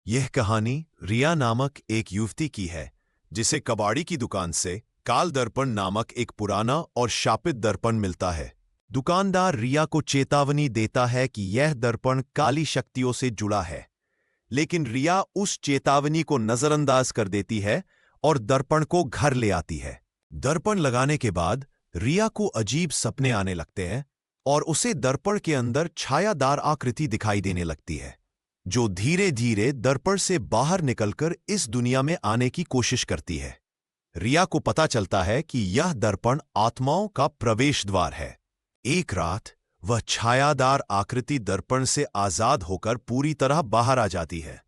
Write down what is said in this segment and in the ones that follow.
यह कहानी रिया नामक एक युवती की है जिसे कबाड़ी की दुकान से काल दर्पण नामक एक पुराना और शापित दर्पण मिलता है। दुकानदार रिया को चेतावनी देता है कि यह दर्पण काली शक्तियों से जुड़ा है, लेकिन रिया उस चेतावनी को नजरअंदाज कर देती है और दर्पण को घर ले आती है। दर्पण लगाने के बाद रिया को अजीब सपने आने लगते हैं और उसे दर्पण के अंदर छायादार आकृति दिखाई देने लगती है, जो धीरे धीरे दर्पण से बाहर निकलकर इस दुनिया में आने की कोशिश करती है। रिया को पता चलता है कि यह दर्पण आत्माओं का प्रवेश द्वार है। एक रात वह छायादार आकृति दर्पण से आजाद होकर पूरी तरह बाहर आ जाती है।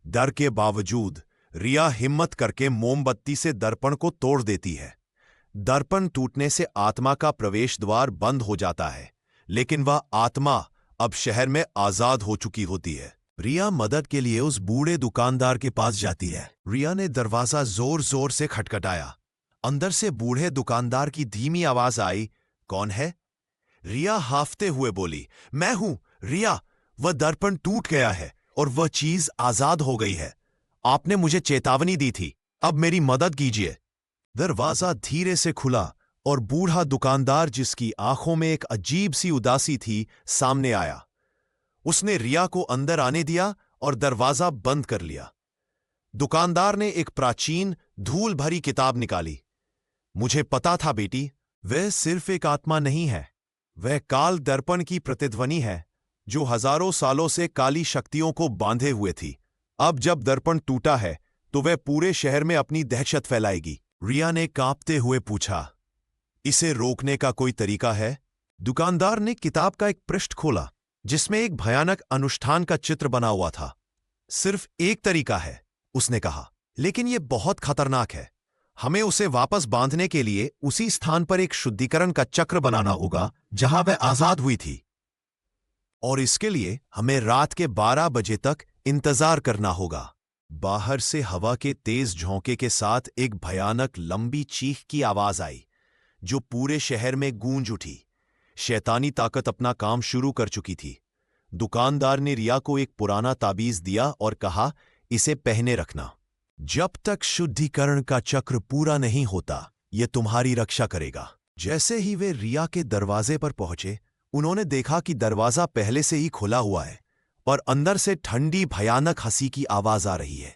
डर के बावजूद रिया हिम्मत करके मोमबत्ती से दर्पण को तोड़ देती है। दर्पण टूटने से आत्मा का प्रवेश द्वार बंद हो जाता है, लेकिन वह आत्मा अब शहर में आजाद हो चुकी होती है। रिया मदद के लिए उस बूढ़े दुकानदार के पास जाती है। रिया ने दरवाजा जोर जोर से खटखटाया। अंदर से बूढ़े दुकानदार की धीमी आवाज आई, कौन है? रिया हाफते हुए बोली, मैं हूं रिया। वह दर्पण टूट गया है और वह चीज आजाद हो गई है। आपने मुझे चेतावनी दी थी, अब मेरी मदद कीजिए। दरवाजा धीरे से खुला और बूढ़ा दुकानदार, जिसकी आंखों में एक अजीब सी उदासी थी, सामने आया। उसने रिया को अंदर आने दिया और दरवाजा बंद कर लिया। दुकानदार ने एक प्राचीन धूल भरी किताब निकाली। मुझे पता था बेटी, वह सिर्फ एक आत्मा नहीं है, वह काल दर्पण की प्रतिध्वनि है जो हजारों सालों से काली शक्तियों को बांधे हुए थी। अब जब दर्पण टूटा है तो वह पूरे शहर में अपनी दहशत फैलाएगी। रिया ने कांपते हुए पूछा, इसे रोकने का कोई तरीका है? दुकानदार ने किताब का एक पृष्ठ खोला जिसमें एक भयानक अनुष्ठान का चित्र बना हुआ था। सिर्फ एक तरीका है, उसने कहा, लेकिन यह बहुत खतरनाक है। हमें उसे वापस बांधने के लिए उसी स्थान पर एक शुद्धिकरण का चक्र बनाना होगा जहां वह आजाद हुई थी, और इसके लिए हमें रात के 12 बजे तक इंतजार करना होगा। बाहर से हवा के तेज झोंके के साथ एक भयानक लंबी चीख की आवाज आई जो पूरे शहर में गूंज उठी। शैतानी ताकत अपना काम शुरू कर चुकी थी। दुकानदार ने रिया को एक पुराना ताबीज दिया और कहा, इसे पहने रखना। जब तक शुद्धिकरण का चक्र पूरा नहीं होता, यह तुम्हारी रक्षा करेगा। जैसे ही वे रिया के दरवाजे पर पहुंचे, उन्होंने देखा कि दरवाजा पहले से ही खुला हुआ है और अंदर से ठंडी भयानक हंसी की आवाज आ रही है।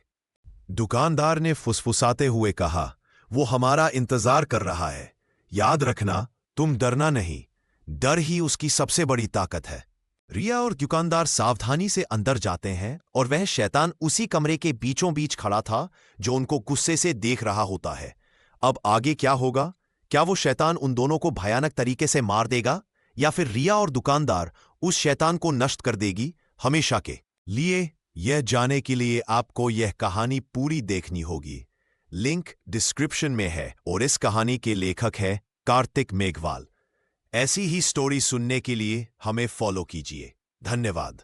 दुकानदार ने फुसफुसाते हुए कहा, वो हमारा इंतजार कर रहा है। याद रखना, तुम डरना नहीं, डर ही उसकी सबसे बड़ी ताकत है। रिया और दुकानदार सावधानी से अंदर जाते हैं और वह शैतान उसी कमरे के बीचों बीच खड़ा था जो उनको गुस्से से देख रहा होता है। अब आगे क्या होगा? क्या वो शैतान उन दोनों को भयानक तरीके से मार देगा, या फिर रिया और दुकानदार उस शैतान को नष्ट कर देगी हमेशा के लिए? यह जाने के लिए आपको यह कहानी पूरी देखनी होगी। लिंक डिस्क्रिप्शन में है और इस कहानी के लेखक है कार्तिक मेघवाल। ऐसी ही स्टोरी सुनने के लिए हमें फॉलो कीजिए। धन्यवाद।